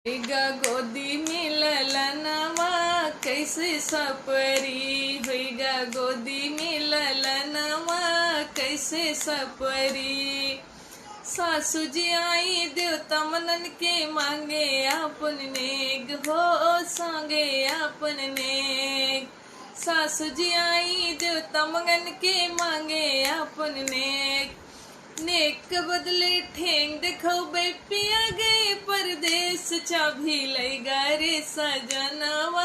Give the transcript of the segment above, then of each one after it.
होइगा गोदी में ललनवा कैसे सपरी, होइगा गोदी में ललनवा कैसे सपरी। सासू जी आई देवता मनन के मांगे आपन नेग हो सांगे आपन नेग। सासू जी आई देवता मंगन के मांगे आपन नेग। नेक बदले ठेंग देखो पिया गए परदेश चाभी लैगा रे सजनवा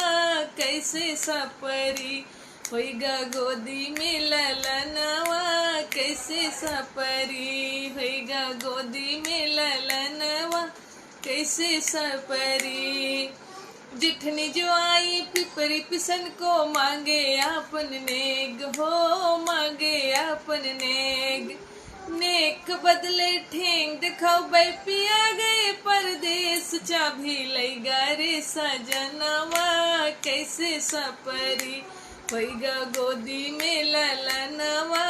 कैसे सपरी। होइगा गोदी में ललनवा कैसे सपरी, होइगा गोदी में ललनवा कैसे सपरी। जिठनी जो आई पिपरी पिसन को मांगे आपन नेग हो मांगे आपन नेग। नेक बदले ठेंग दिखाओ पिया गए परदेश चाभी लैगा रे सजनवा कैसे सपरी। होइगा गोदी में ललनवा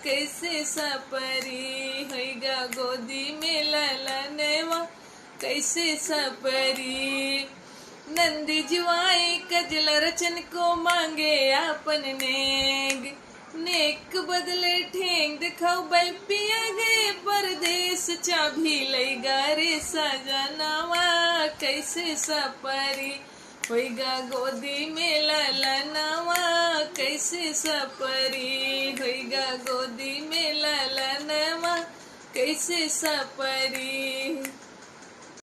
कैसे सपरी, होइगा गोदी में ललनवा कैसे सपरी। नंदी जुआई कजल रचन को मांगे आपन नेग। नेक बदले ठेंग दिखाओ पिया गए परदेश चाभी लैगा रे सजनवा कैसे सपरी। होइगा गोदी में ललनवा कैसे सपरी, होइगा गोदी में ललनवा कैसे सपरी।